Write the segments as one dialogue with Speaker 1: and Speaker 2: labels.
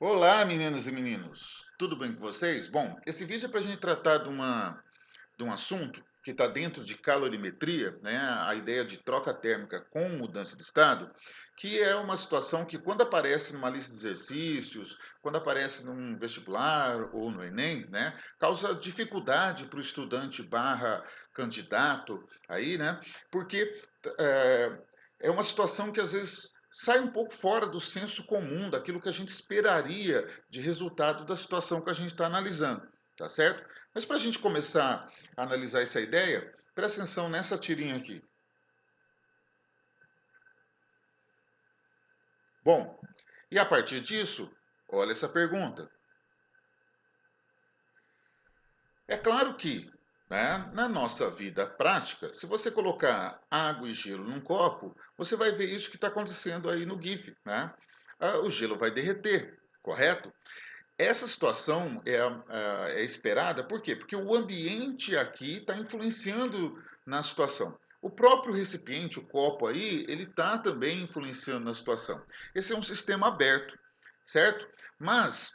Speaker 1: Olá, meninas e meninos, tudo bem com vocês? Bom, esse vídeo é para a gente tratar de um assunto que está dentro de calorimetria, né? A ideia de troca térmica com mudança de estado, que é uma situação que, quando aparece numa lista de exercícios, quando aparece num vestibular ou no Enem, né, causa dificuldade para o estudante barra candidato aí, né? Porque é, é uma situação que às vezes sai um pouco fora do senso comum, daquilo que a gente esperaria de resultado da situação que a gente está analisando, tá certo? Mas para a gente começar a analisar essa ideia, presta atenção nessa tirinha aqui. Bom, e a partir disso, olha essa pergunta. É claro que, né, na nossa vida prática, se você colocar água e gelo num copo, você vai ver isso que está acontecendo aí no GIF, né? O gelo vai derreter, correto? Essa situação é esperada, por quê? Porque o ambiente aqui está influenciando na situação. O próprio recipiente, o copo aí, ele está também influenciando na situação. Esse é um sistema aberto, certo? Mas,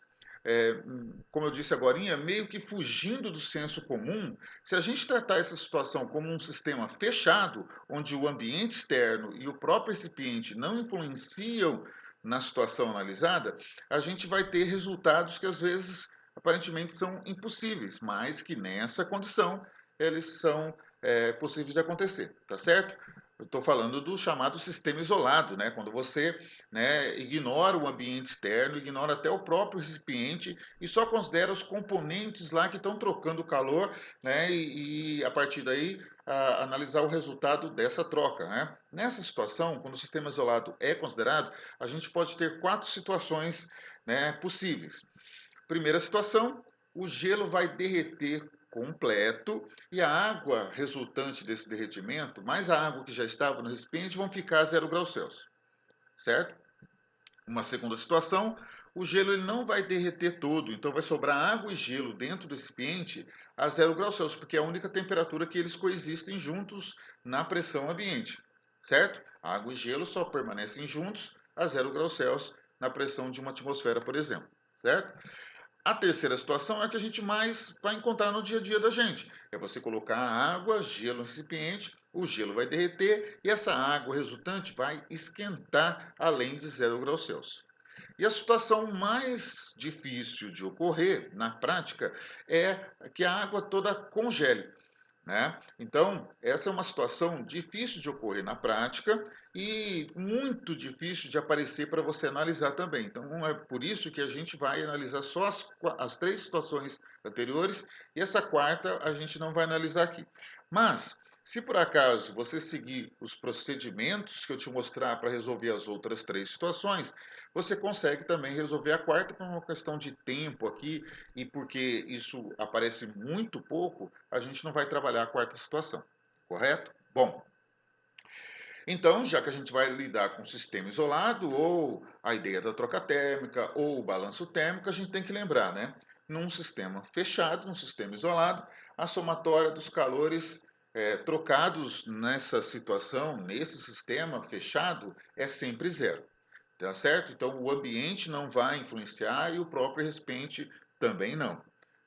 Speaker 1: como eu disse agora, meio que fugindo do senso comum, se a gente tratar essa situação como um sistema fechado, onde o ambiente externo e o próprio recipiente não influenciam na situação analisada, a gente vai ter resultados que às vezes aparentemente são impossíveis, mas que nessa condição eles são possíveis de acontecer, tá certo? Eu estou falando do chamado sistema isolado, né? Quando você, né, ignora o ambiente externo, ignora até o próprio recipiente e só considera os componentes lá que estão trocando calor, né? A partir daí analisar o resultado dessa troca, né? Nessa situação, quando o sistema isolado é considerado, a gente pode ter quatro situações, né, possíveis. Primeira situação, o gelo vai derreter completo e a água resultante desse derretimento, mais a água que já estava no recipiente, vão ficar a 0 graus Celsius, certo? Uma segunda situação, o gelo ele não vai derreter todo, então vai sobrar água e gelo dentro do recipiente a 0 graus Celsius, porque é a única temperatura que eles coexistem juntos na pressão ambiente, certo? Água e gelo só permanecem juntos a 0 graus Celsius na pressão de uma atmosfera, por exemplo, certo? A terceira situação é a que a gente mais vai encontrar no dia a dia da gente. É você colocar água, gelo no recipiente, o gelo vai derreter e essa água resultante vai esquentar além de 0 graus Celsius. E a situação mais difícil de ocorrer na prática é que a água toda congele, né? Então, essa é uma situação difícil de ocorrer na prática e muito difícil de aparecer para você analisar também. Então, é por isso que a gente vai analisar só as três situações anteriores e essa quarta a gente não vai analisar aqui. Mas, se por acaso você seguir os procedimentos que eu te mostrar para resolver as outras três situações, você consegue também resolver a quarta por uma questão de tempo aqui e porque isso aparece muito pouco, a gente não vai trabalhar a quarta situação, correto? Bom, então, já que a gente vai lidar com o sistema isolado, ou a ideia da troca térmica, ou o balanço térmico, a gente tem que lembrar, né? Num sistema fechado, num sistema isolado, a somatória dos calores trocados nessa situação, nesse sistema fechado, é sempre zero, tá certo? Então, o ambiente não vai influenciar e o próprio recipiente também não,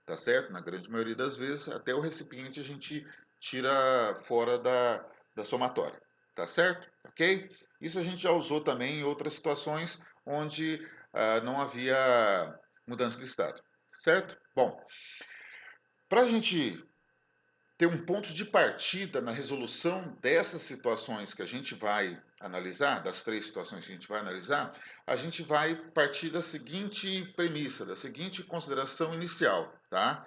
Speaker 1: tá certo? Na grande maioria das vezes, até o recipiente a gente tira fora da somatória, tá certo? Ok? Isso a gente já usou também em outras situações onde não havia mudança de estado, certo? Bom, para a gente ter um ponto de partida na resolução dessas situações que a gente vai analisar, das três situações que a gente vai analisar, a gente vai partir da seguinte premissa, da seguinte consideração inicial, tá?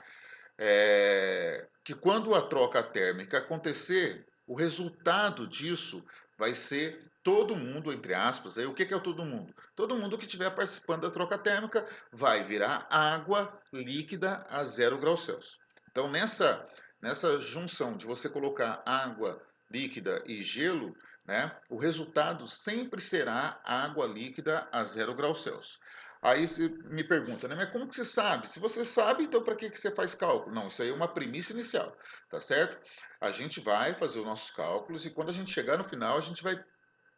Speaker 1: Que quando a troca térmica acontecer, o resultado disso vai ser todo mundo, entre aspas, aí o que é o todo mundo? Todo mundo que estiver participando da troca térmica vai virar água líquida a 0 graus Celsius. Então, nessa junção de você colocar água líquida e gelo, né, o resultado sempre será água líquida a 0 graus Celsius. Aí você me pergunta, né? Mas como que você sabe? Se você sabe, então para que você faz cálculo? Não, isso aí é uma premissa inicial, tá certo? A gente vai fazer os nossos cálculos e quando a gente chegar no final, a gente vai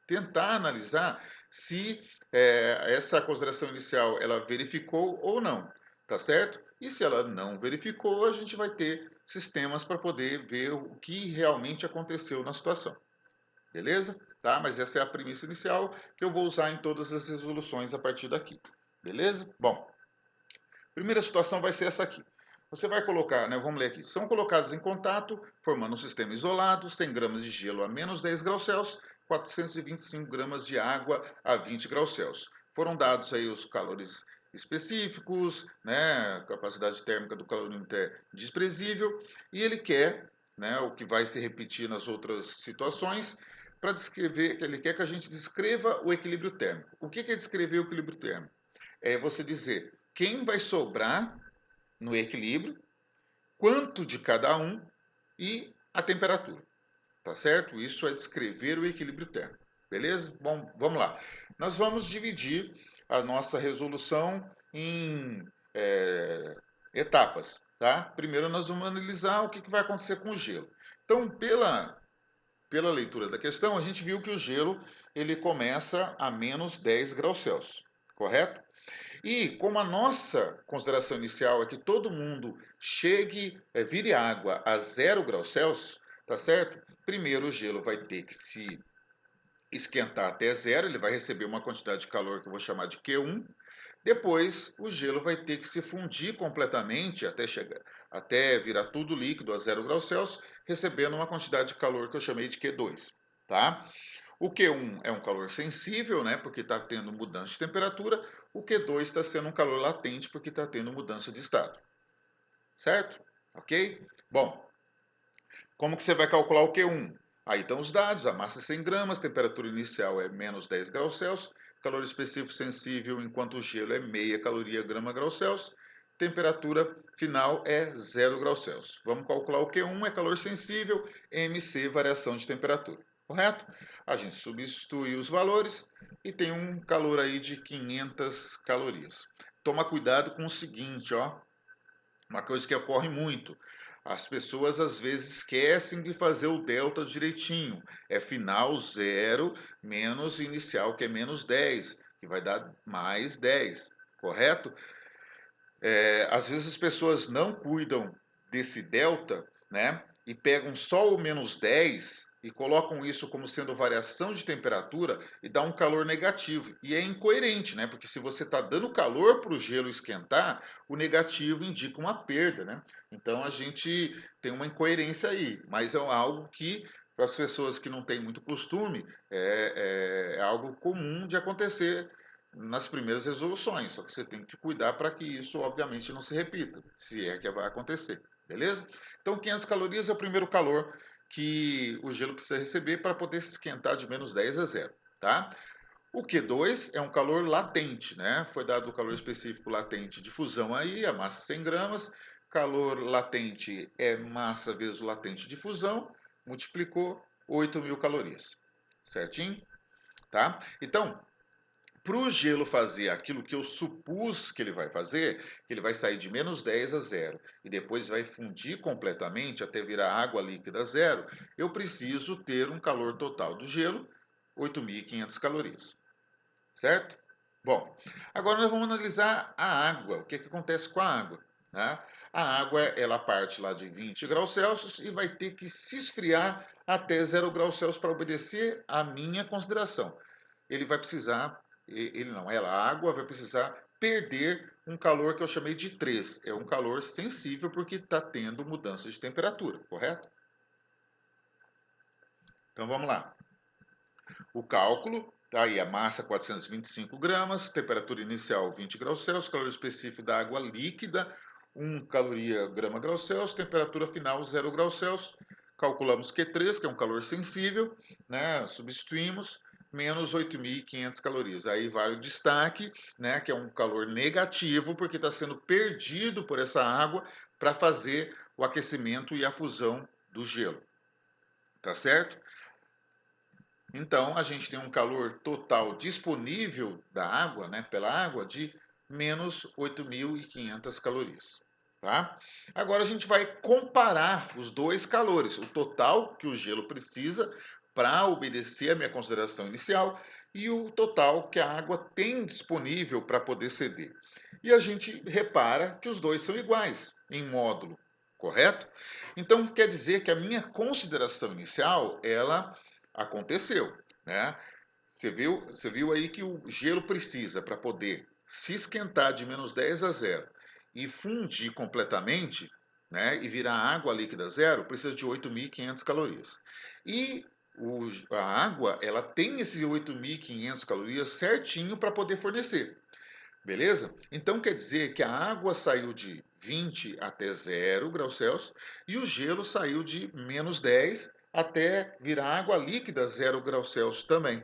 Speaker 1: tentar analisar se essa consideração inicial ela verificou ou não, tá certo? E se ela não verificou, a gente vai ter sistemas para poder ver o que realmente aconteceu na situação, beleza? Tá? Mas essa é a premissa inicial que eu vou usar em todas as resoluções a partir daqui, beleza? Bom, primeira situação vai ser essa aqui. Você vai colocar, né, vamos ler aqui, são colocados em contato, formando um sistema isolado, 100 gramas de gelo a menos 10 graus Celsius, 425 gramas de água a 20 graus Celsius. Foram dados aí os calores específicos, né, a capacidade térmica do calorímetro é desprezível, e ele quer, né, o que vai se repetir nas outras situações, para descrever, ele quer que a gente descreva o equilíbrio térmico. O que é descrever o equilíbrio térmico? É você dizer quem vai sobrar no equilíbrio, quanto de cada um e a temperatura, tá certo? Isso é descrever o equilíbrio térmico, beleza? Bom, vamos lá. Nós vamos dividir a nossa resolução em etapas, tá? Primeiro nós vamos analisar o que vai acontecer com o gelo. Então, pela leitura da questão, a gente viu que o gelo ele começa a menos 10 graus Celsius, correto? E como a nossa consideração inicial é que todo mundo chegue, vire água a 0 graus Celsius, tá certo? Primeiro o gelo vai ter que se esquentar até zero, ele vai receber uma quantidade de calor que eu vou chamar de Q1. Depois o gelo vai ter que se fundir completamente até virar tudo líquido a 0 graus Celsius, recebendo uma quantidade de calor que eu chamei de Q2, tá? O Q1 é um calor sensível, né, porque está tendo mudança de temperatura. O Q2 está sendo um calor latente, porque está tendo mudança de estado. Certo? Ok? Bom, como que você vai calcular o Q1? Aí estão os dados, a massa é 100 gramas, temperatura inicial é menos 10 graus Celsius, calor específico sensível enquanto o gelo é meia caloria grama grau Celsius, temperatura final é 0 graus Celsius. Vamos calcular o Q1, é calor sensível, MC, variação de temperatura. Correto? A gente substitui os valores e tem um calor aí de 500 calorias. Toma cuidado com o seguinte, ó, uma coisa que ocorre muito. As pessoas às vezes esquecem de fazer o delta direitinho. É final 0 menos inicial, que é menos 10, que vai dar mais 10, correto? Às vezes as pessoas não cuidam desse delta, né? E pegam só o menos 10 e colocam isso como sendo variação de temperatura e dá um calor negativo. E é incoerente, né? Porque se você está dando calor para o gelo esquentar, o negativo indica uma perda, né? Então a gente tem uma incoerência aí, mas é algo que para as pessoas que não têm muito costume é algo comum de acontecer nas primeiras resoluções, só que você tem que cuidar para que isso, obviamente, não se repita, se é que vai acontecer, beleza? Então, 500 calorias é o primeiro calor que o gelo precisa receber para poder se esquentar de menos 10 a 0, tá? O Q2 é um calor latente, né? Foi dado o calor específico latente de fusão aí, a massa 100 gramas, calor latente é massa vezes o latente de fusão, multiplicou 8.000 calorias, certinho? Tá? Então, para o gelo fazer aquilo que eu supus que ele vai fazer, ele vai sair de menos 10 a 0 e depois vai fundir completamente até virar água líquida a 0, eu preciso ter um calor total do gelo, 8.500 calorias. Certo? Bom, agora nós vamos analisar a água. O que acontece com a água? Né? A água ela parte lá de 20 graus Celsius e vai ter que se esfriar até 0 graus Celsius para obedecer à minha consideração. Ele vai precisar, ele não, ela, a água vai precisar perder um calor que eu chamei de 3. É um calor sensível porque está tendo mudança de temperatura, correto? Então vamos lá. O cálculo, tá aí a massa 425 gramas, temperatura inicial 20 graus Celsius, calor específico da água líquida 1 caloria grama grau Celsius, temperatura final 0 graus Celsius. Calculamos Q3, que é um calor sensível, né? Substituímos menos 8.500 calorias. Aí vale o destaque, né, que é um calor negativo, porque está sendo perdido por essa água para fazer o aquecimento e a fusão do gelo. Tá certo? Então, a gente tem um calor total disponível da água, né, pela água, de menos 8.500 calorias. Tá? Agora a gente vai comparar os dois calores, o total que o gelo precisa para obedecer a minha consideração inicial e o total que a água tem disponível para poder ceder. E a gente repara que os dois são iguais em módulo, correto? Então quer dizer que a minha consideração inicial, ela aconteceu, né? Você viu aí que o gelo precisa, para poder se esquentar de -10 a 0 e fundir completamente, né, e virar água líquida zero, precisa de 8.500 calorias. E a água, ela tem esses 8.500 calorias certinho para poder fornecer. Beleza? Então quer dizer que a água saiu de 20 até 0 graus Celsius e o gelo saiu de -10 até virar água líquida 0 graus Celsius também.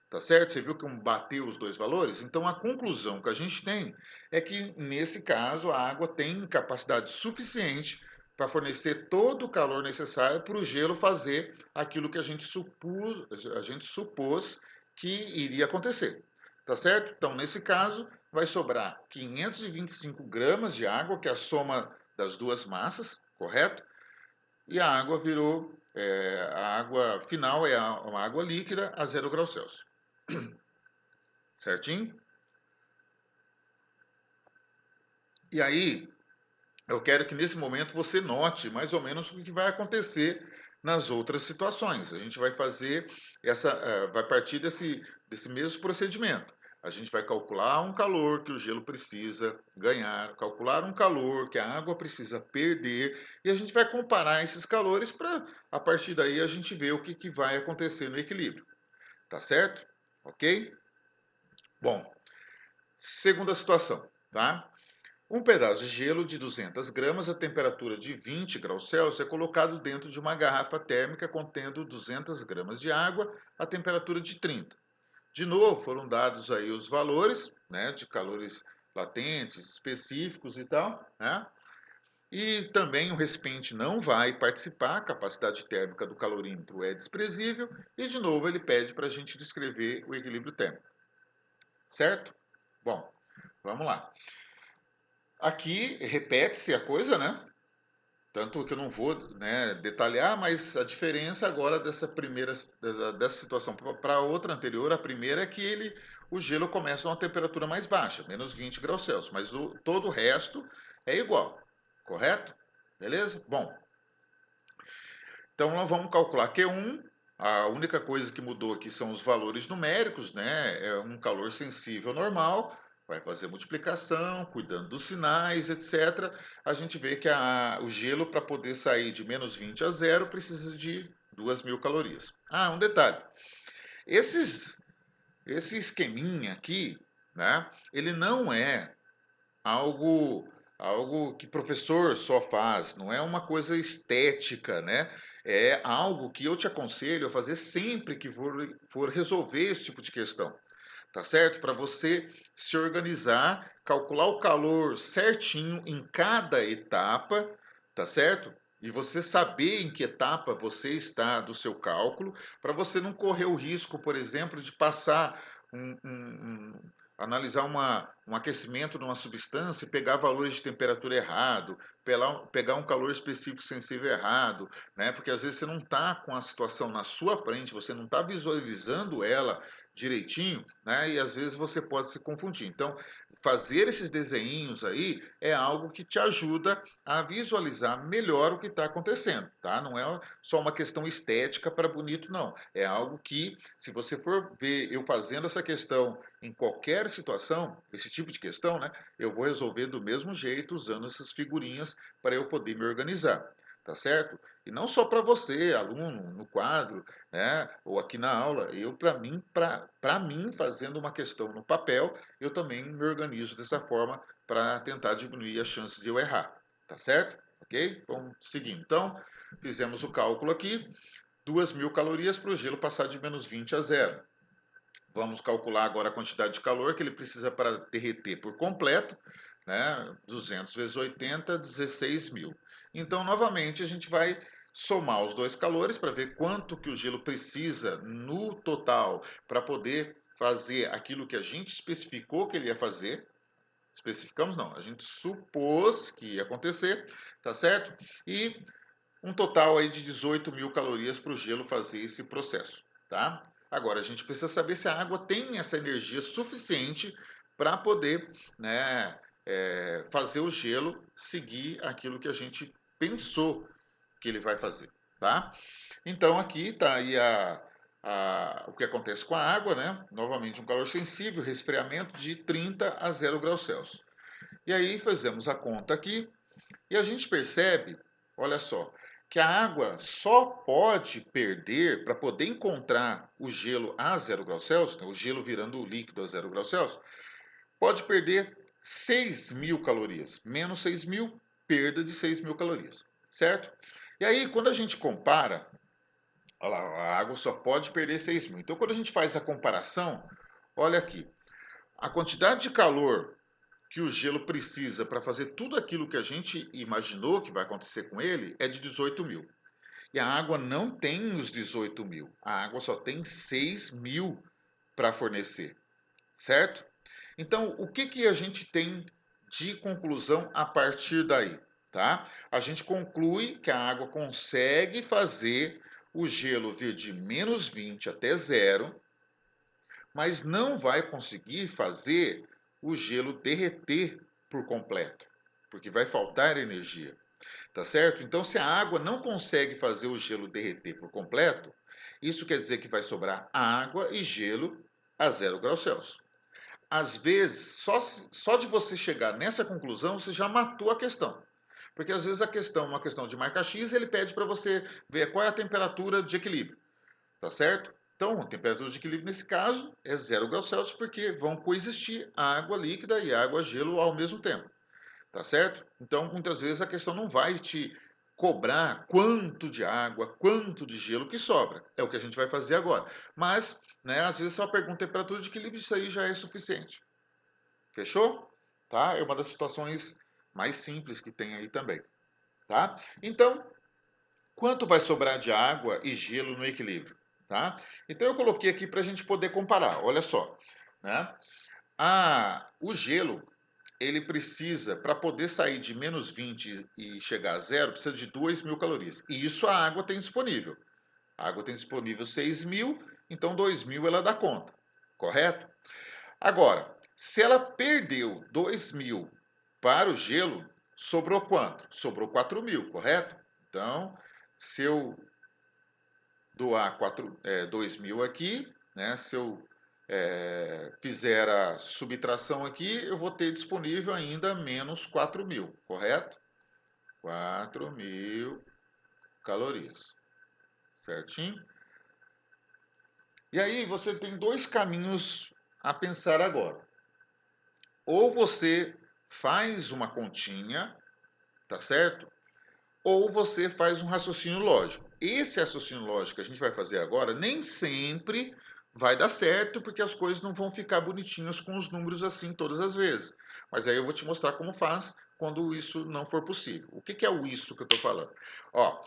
Speaker 1: Tá certo? Você viu como bateu os dois valores? Então a conclusão que a gente tem é que, nesse caso, a água tem capacidade suficiente para fornecer todo o calor necessário para o gelo fazer aquilo que a gente supôs que iria acontecer. Tá certo? Então, nesse caso, vai sobrar 525 gramas de água, que é a soma das duas massas, correto? E a água virou, a água final é uma água líquida a 0 graus Celsius. Certinho? E aí, eu quero que nesse momento você note mais ou menos o que vai acontecer nas outras situações. A gente vai fazer vai partir desse mesmo procedimento. A gente vai calcular um calor que o gelo precisa ganhar, calcular um calor que a água precisa perder, e a gente vai comparar esses calores para, a partir daí, a gente ver o que vai acontecer no equilíbrio. Tá certo? Ok? Bom, segunda situação, tá? Um pedaço de gelo de 200 gramas a temperatura de 20 graus Celsius é colocado dentro de uma garrafa térmica contendo 200 gramas de água a temperatura de 30. De novo, foram dados aí os valores, né, de calores latentes, específicos e tal, né? E também o recipiente não vai participar, a capacidade térmica do calorímetro é desprezível, e de novo ele pede para a gente descrever o equilíbrio térmico, certo? Bom, vamos lá. Aqui repete-se a coisa, né? Tanto que eu não vou, né, detalhar, mas a diferença agora dessa situação para a outra anterior, a primeira é que o gelo começa a uma temperatura mais baixa, -20 graus Celsius, mas todo o resto é igual, correto? Beleza? Bom, então nós vamos calcular Q1. A única coisa que mudou aqui são os valores numéricos, né? É um calor sensível normal, vai fazer multiplicação, cuidando dos sinais, etc. A gente vê que o gelo, para poder sair de -20 a 0, precisa de 2.000 calorias. Ah, um detalhe. Esse esqueminha aqui, né? Ele não é algo que professor só faz, não é uma coisa estética, né? É algo que eu te aconselho a fazer sempre que for resolver esse tipo de questão, tá certo? Para você se organizar, calcular o calor certinho em cada etapa, tá certo? E você saber em que etapa você está do seu cálculo, para você não correr o risco, por exemplo, de passar analisar um aquecimento de uma substância e pegar valores de temperatura errado, pegar um calor específico sensível errado, né? Porque às vezes você não está com a situação na sua frente, você não está visualizando ela direitinho, né? E às vezes você pode se confundir. Então, fazer esses desenhinhos aí é algo que te ajuda a visualizar melhor o que está acontecendo, tá? Não é só uma questão estética para bonito, não. É algo que, se você for ver eu fazendo essa questão em qualquer situação, esse tipo de questão, né? Eu vou resolver do mesmo jeito, usando essas figurinhas para eu poder me organizar, tá certo? E não só para você, aluno, no quadro, né? Ou aqui na aula, para mim, fazendo uma questão no papel, eu também me organizo dessa forma para tentar diminuir as chances de eu errar, tá certo? Ok? Vamos seguindo. Então, fizemos o cálculo aqui, 2.000 calorias para o gelo passar de -20 a 0. Vamos calcular agora a quantidade de calor que ele precisa para derreter por completo, né? 200 vezes 80, 16.000. Então, novamente, a gente vai somar os dois calores para ver quanto que o gelo precisa no total para poder fazer aquilo que a gente especificou que ele ia fazer. Especificamos não, a gente supôs que ia acontecer, tá certo? E um total aí de 18.000 calorias para o gelo fazer esse processo, tá? Agora, a gente precisa saber se a água tem essa energia suficiente para poder, né, fazer o gelo seguir aquilo que a gente pensou que ele vai fazer, tá? Então, aqui está aí o que acontece com a água, né? Novamente, um calor sensível, resfriamento de 30 a 0 graus Celsius. E aí, fazemos a conta aqui e a gente percebe, olha só, que a água só pode perder, para poder encontrar o gelo a 0 graus Celsius, né, o gelo virando o líquido a 0 graus Celsius, pode perder 6.000 calorias. Menos 6.000, perda de 6.000 calorias, certo? E aí, quando a gente compara, olha lá, a água só pode perder 6.000. Então, quando a gente faz a comparação, olha aqui, a quantidade de calor que o gelo precisa para fazer tudo aquilo que a gente imaginou que vai acontecer com ele é de 18.000. E a água não tem os 18.000. A água só tem 6.000 para fornecer, certo? Então, o que, que a gente tem de conclusão a partir daí? Tá? A gente conclui que a água consegue fazer o gelo vir de menos 20 até zero, mas não vai conseguir fazer o gelo derreter por completo, porque vai faltar energia, tá certo? Então, se a água não consegue fazer o gelo derreter por completo, isso quer dizer que vai sobrar água e gelo a 0 graus Celsius. Às vezes, só de você chegar nessa conclusão, você já matou a questão. Porque às vezes a questão é uma questão de marca X, ele pede para você ver qual é a temperatura de equilíbrio, tá certo? Então, a temperatura de equilíbrio nesse caso é 0 graus Celsius, porque vão coexistir água líquida e água gelo ao mesmo tempo, tá certo? Então, muitas vezes a questão não vai te cobrar quanto de água, quanto de gelo que sobra. É o que a gente vai fazer agora. Mas, né, às vezes só pergunta temperatura de equilíbrio, isso aí já é suficiente. Fechou? Tá? É uma das situações mais simples que tem aí também, tá? Então, quanto vai sobrar de água e gelo no equilíbrio, tá? Então eu coloquei aqui para a gente poder comparar. Olha só, né? O gelo ele precisa, para poder sair de menos 20 e chegar a zero, precisa de 2.000 calorias. E isso a água tem disponível. A água tem disponível 6.000, então 2.000 ela dá conta, correto? Agora, se ela perdeu 2.000 para o gelo, sobrou quanto? Sobrou 4.000, correto? Então, se eu doar 2.000 aqui, né? Se eu fizer a subtração aqui, eu vou ter disponível ainda menos 4.000, correto? 4.000 calorias, certinho? E aí você tem dois caminhos a pensar agora. Ou você faz uma continha, tá certo? Ou você faz um raciocínio lógico. Esse raciocínio lógico que a gente vai fazer agora nem sempre vai dar certo, porque as coisas não vão ficar bonitinhas com os números assim todas as vezes. Mas aí eu vou te mostrar como faz quando isso não for possível. O que é o isso que eu estou falando? Ó,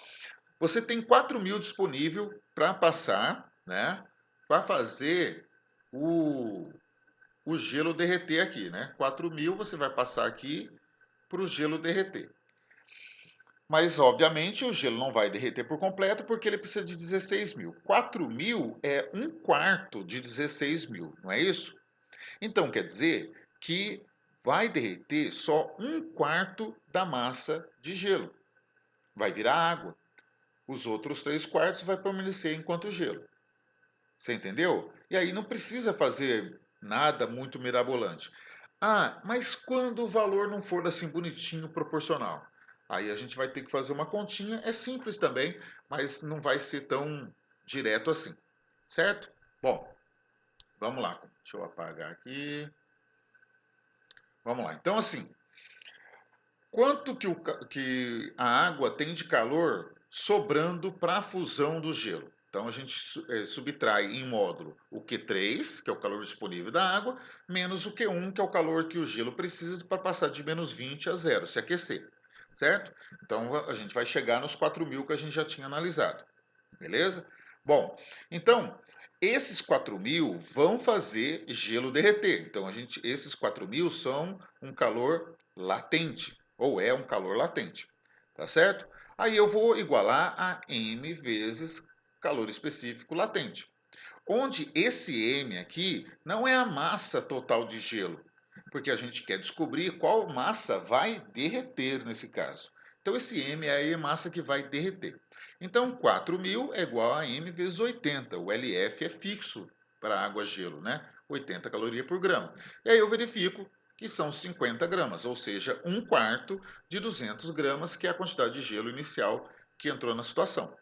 Speaker 1: você tem 4.000 disponível para passar, né? Para fazer o, o gelo derreter aqui, né? 4.000 você vai passar aqui para o gelo derreter. Mas, obviamente, o gelo não vai derreter por completo porque ele precisa de 16.000. 4.000 é um quarto de 16.000, não é isso? Então, quer dizer que vai derreter só um quarto da massa de gelo. Vai virar água. Os outros 3 quartos vai permanecer enquanto gelo. Você entendeu? E aí não precisa fazer nada muito mirabolante. Ah, mas quando o valor não for assim bonitinho, proporcional? Aí a gente vai ter que fazer uma continha. É simples também, mas não vai ser tão direto assim. Certo? Bom, vamos lá. Deixa eu apagar aqui. Vamos lá. Então, assim, quanto que a água tem de calor sobrando para a fusão do gelo? Então a gente subtrai em módulo o Q3, que é o calor disponível da água, menos o Q1, que é o calor que o gelo precisa para passar de menos 20 a zero, se aquecer. Certo? Então a gente vai chegar nos 4.000 que a gente já tinha analisado. Beleza? Bom, então esses 4.000 vão fazer gelo derreter. Então esses 4.000 são um calor latente, ou é um calor latente, tá certo? Aí eu vou igualar a m vezes calor específico latente. Onde esse M aqui não é a massa total de gelo, porque a gente quer descobrir qual massa vai derreter nesse caso. Então, esse M é a massa que vai derreter. Então, 4.000 é igual a M vezes 80. O LF é fixo para água-gelo, né? 80 calorias por grama. E aí eu verifico que são 50 gramas, ou seja, 1/4 de 200 gramas, que é a quantidade de gelo inicial que entrou na situação.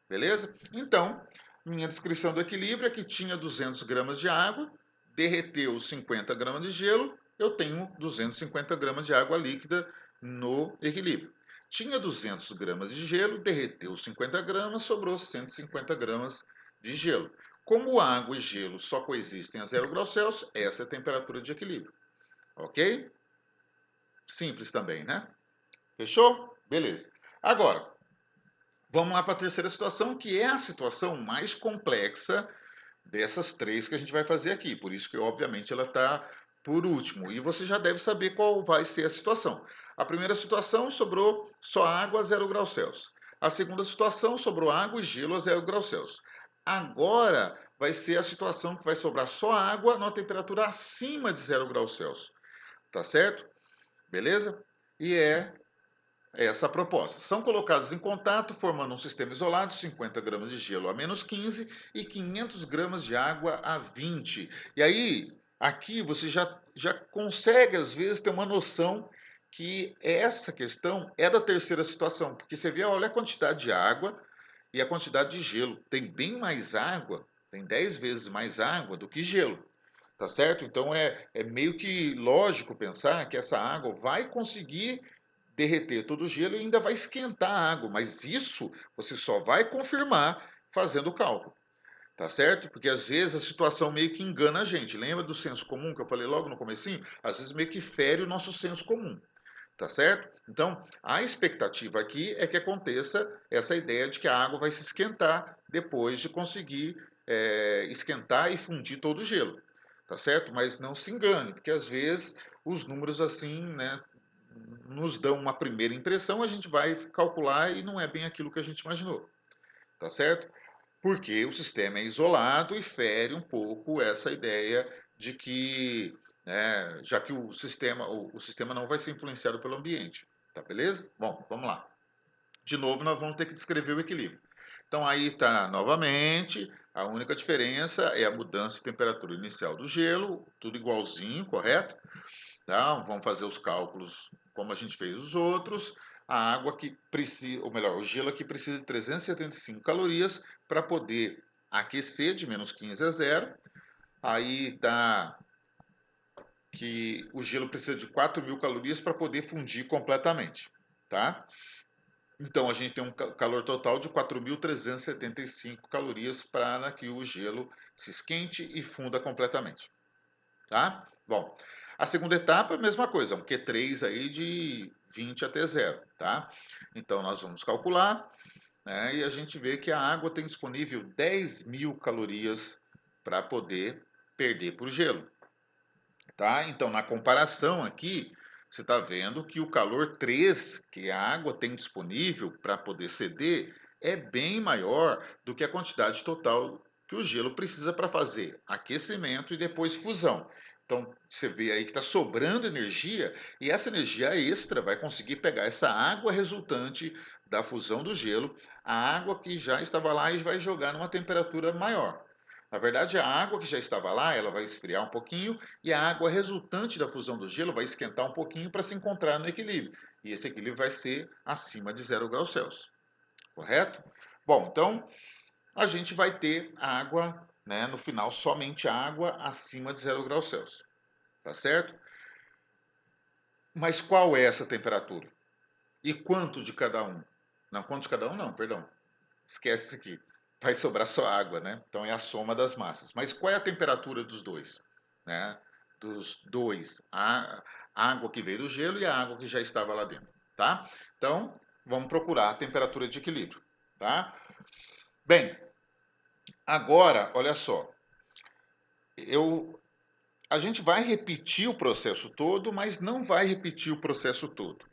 Speaker 1: Beleza? Então, minha descrição do equilíbrio é que tinha 200 gramas de água, derreteu 50 gramas de gelo, eu tenho 250 gramas de água líquida no equilíbrio. Tinha 200 gramas de gelo, derreteu 50 gramas, sobrou 150 gramas de gelo. Como água e gelo só coexistem a 0 graus Celsius, essa é a temperatura de equilíbrio. Ok? Simples também, né? Fechou? Beleza. Agora, vamos lá para a terceira situação, que é a situação mais complexa dessas três que a gente vai fazer aqui. Por isso que, obviamente, ela está por último. E você já deve saber qual vai ser a situação. A primeira situação sobrou só água a 0 graus Celsius. A segunda situação sobrou água e gelo a 0 graus Celsius. Agora vai ser a situação que vai sobrar só água numa temperatura acima de 0 graus Celsius. Tá certo? Beleza? E é essa proposta. São colocados em contato, formando um sistema isolado, 50 gramas de gelo a -15 e 500 gramas de água a 20. E aí, aqui você já consegue, às vezes, ter uma noção que essa questão é da terceira situação, porque você vê, olha a quantidade de água e a quantidade de gelo. Tem bem mais água, tem 10 vezes mais água do que gelo. Tá certo? Então é meio que lógico pensar que essa água vai conseguir derreter todo o gelo e ainda vai esquentar a água, mas isso você só vai confirmar fazendo o cálculo, tá certo? Porque às vezes a situação meio que engana a gente. Lembra do senso comum que eu falei logo no comecinho? Às vezes meio que fere o nosso senso comum, tá certo? Então, a expectativa aqui é que aconteça essa ideia de que a água vai se esquentar depois de conseguir esquentar e fundir todo o gelo, tá certo? Mas não se engane, porque às vezes os números assim, né, nos dão uma primeira impressão, a gente vai calcular e não é bem aquilo que a gente imaginou, tá certo? Porque o sistema é isolado e fere um pouco essa ideia de que, né, já que o sistema não vai ser influenciado pelo ambiente, tá beleza? Bom, vamos lá. De novo, nós vamos ter que descrever o equilíbrio. Então, aí está novamente, a única diferença é a mudança de temperatura inicial do gelo, tudo igualzinho, correto? Tá? Vamos fazer os cálculos como a gente fez os outros. A água que precisa, ou melhor, o gelo aqui precisa de 375 calorias para poder aquecer de -15 a 0. Aí dá que o gelo precisa de 4.000 calorias para poder fundir completamente, tá? Então a gente tem um calor total de 4.375 calorias para que o gelo se esquente e funda completamente, tá? Bom, a segunda etapa, a mesma coisa, um Q3 aí de 20 até 0, tá? Então, nós vamos calcular, né, e a gente vê que a água tem disponível 10.000 calorias para poder perder para o gelo, tá? Então, na comparação aqui, você está vendo que o calor 3 que a água tem disponível para poder ceder é bem maior do que a quantidade total que o gelo precisa para fazer aquecimento e depois fusão. Então, você vê aí que está sobrando energia e essa energia extra vai conseguir pegar essa água resultante da fusão do gelo, a água que já estava lá e vai jogar numa temperatura maior. Na verdade, a água que já estava lá, ela vai esfriar um pouquinho e a água resultante da fusão do gelo vai esquentar um pouquinho para se encontrar no equilíbrio. E esse equilíbrio vai ser acima de 0 graus Celsius. Correto? Bom, então a gente vai ter água, né, no final, somente água acima de 0 graus Celsius. Tá certo? Mas qual é essa temperatura? E quanto de cada um? Não, quanto de cada um não, perdão. Esquece isso aqui. Vai sobrar só água, né? Então é a soma das massas. Mas qual é a temperatura dos dois? Né? Dos dois. A água que veio do gelo e a água que já estava lá dentro. Tá? Então, vamos procurar a temperatura de equilíbrio. Tá? Bem, agora, olha só. A gente vai repetir o processo todo, mas não vai repetir o processo todo.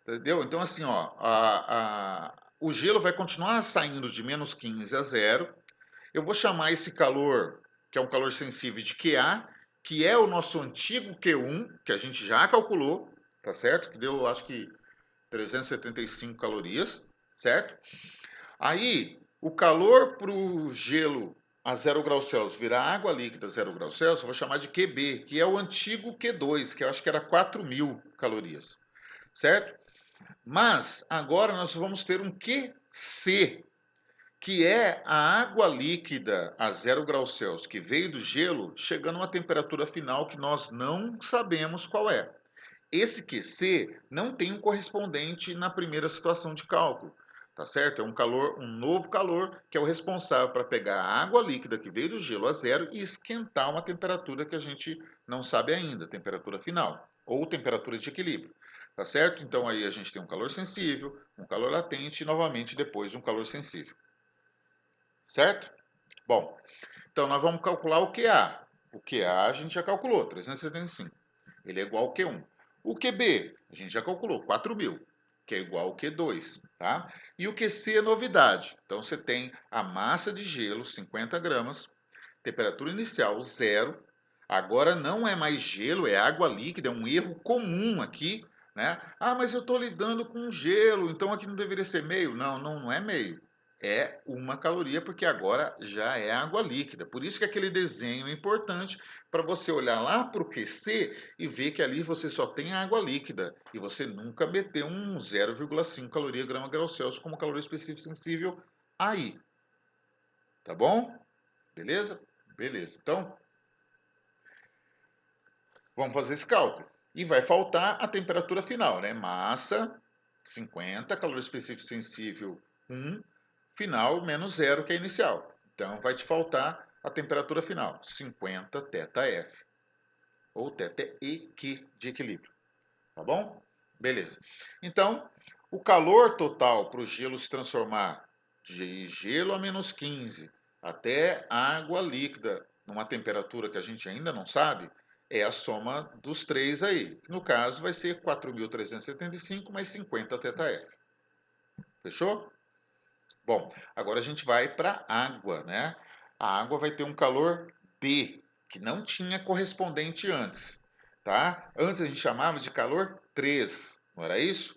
Speaker 1: Entendeu? Então, assim, ó, o gelo vai continuar saindo de -15 a 0, Eu vou chamar esse calor, que é um calor sensível, de QA, que é o nosso antigo Q1, que a gente já calculou, tá certo? Que deu, acho que, 375 calorias, certo? Aí, o calor para o gelo a 0 graus Celsius virar água líquida a 0 graus Celsius, eu vou chamar de QB, que é o antigo Q2, que eu acho que era 4.000 calorias, certo? Mas agora nós vamos ter um QC, que é a água líquida a 0 graus Celsius que veio do gelo, chegando a uma temperatura final que nós não sabemos qual é. Esse QC não tem um correspondente na primeira situação de cálculo, tá certo? É um calor, um novo calor, que é o responsável para pegar a água líquida que veio do gelo a zero e esquentar uma temperatura que a gente não sabe ainda, temperatura final, ou temperatura de equilíbrio, tá certo? Então aí a gente tem um calor sensível, um calor latente e novamente depois um calor sensível, certo? Bom, então nós vamos calcular o QA. O QA a gente já calculou, 375. Ele é igual ao Q1. O QB, a gente já calculou, 4.000, que é igual ao Q2, tá? E o QC é novidade. Então você tem a massa de gelo, 50 gramas, temperatura inicial, 0. Agora não é mais gelo, é água líquida, é um erro comum aqui, né? Ah, mas eu estou lidando com gelo, então aqui não deveria ser meio. Não, não é meio. É uma caloria, porque agora já é água líquida. Por isso que aquele desenho é importante para você olhar lá para o QC e ver que ali você só tem água líquida. E você nunca meteu um 0,5 caloria grama grau Celsius como calor específico sensível aí. Tá bom? Beleza? Beleza. Então, vamos fazer esse cálculo. E vai faltar a temperatura final, né? Massa, 50, calor específico sensível, 1, final menos 0, que é inicial. Então, vai te faltar a temperatura final, 50 θF, ou θEQ de equilíbrio. Tá bom? Beleza. Então, o calor total para o gelo se transformar de gelo a menos 15 até água líquida numa temperatura que a gente ainda não sabe, é a soma dos três aí. No caso, vai ser 4.375 mais 50 θF. Fechou? Bom, agora a gente vai para a água, né? A água vai ter um calor D, que não tinha correspondente antes, tá? Antes a gente chamava de calor 3, não era isso?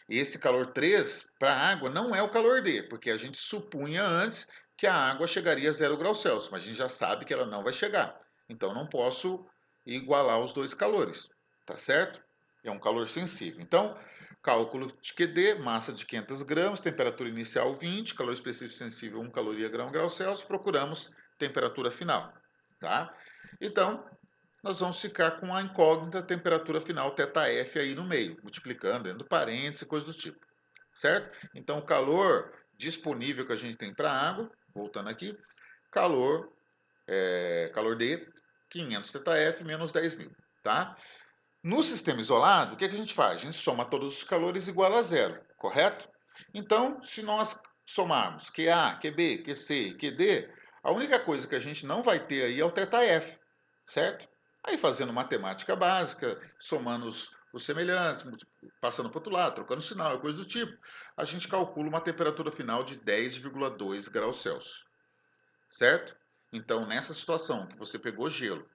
Speaker 1: E esse calor 3 para a água não é o calor D, porque a gente supunha antes que a água chegaria a 0 graus Celsius, mas a gente já sabe que ela não vai chegar. Então não posso igualar os dois calores, tá certo? É um calor sensível. Então, cálculo de QD, massa de 500 gramas, temperatura inicial 20, calor específico sensível 1 caloria grau Celsius, procuramos temperatura final, tá? Então, nós vamos ficar com a incógnita temperatura final θF aí no meio, multiplicando dentro do parênteses, coisa do tipo, certo? Então, o calor disponível que a gente tem para a água, voltando aqui, calor, calor D, 500 θF menos 10.000, tá? No sistema isolado, o que a gente faz? A gente soma todos os calores igual a zero, correto? Então, se nós somarmos QA, QB, QC, QD, a única coisa que a gente não vai ter aí é o θF, certo? Aí fazendo matemática básica, somando os semelhantes, passando para o outro lado, trocando sinal, coisa do tipo, a gente calcula uma temperatura final de 10,2 graus Celsius, certo? Então, nessa situação que você pegou gelo,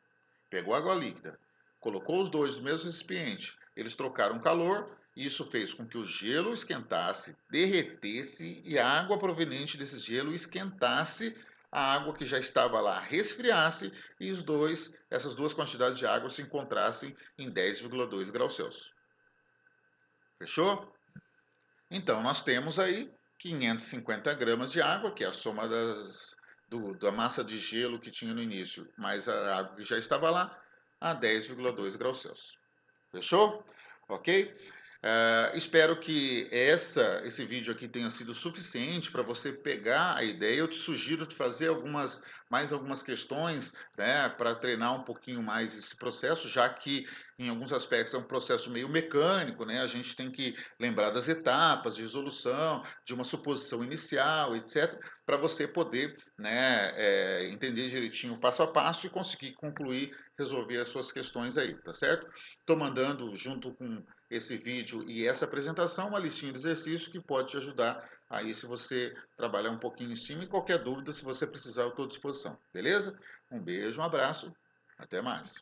Speaker 1: pegou água líquida, colocou os dois no mesmo recipiente, eles trocaram calor, e isso fez com que o gelo esquentasse, derretesse e a água proveniente desse gelo esquentasse a água que já estava lá, resfriasse e essas duas quantidades de água se encontrassem em 10,2 graus Celsius. Fechou? Então, nós temos aí 550 gramas de água, que é a soma da massa de gelo que tinha no início, mais a água que já estava lá, a 10,2 graus Celsius. Fechou? Ok? Espero que esse vídeo aqui tenha sido suficiente para você pegar a ideia. Eu te sugiro de fazer mais algumas questões, né, para treinar um pouquinho mais esse processo, já que em alguns aspectos é um processo meio mecânico, né? A gente tem que lembrar das etapas de resolução, de uma suposição inicial, etc., para você poder, né, entender direitinho o passo a passo e conseguir concluir, resolver as suas questões aí, tá certo? Estou mandando junto com esse vídeo e essa apresentação uma listinha de exercícios que pode te ajudar Aí, se você trabalhar um pouquinho em cima, e qualquer dúvida, se você precisar, eu estou à disposição. Beleza? Um beijo, um abraço. Até mais.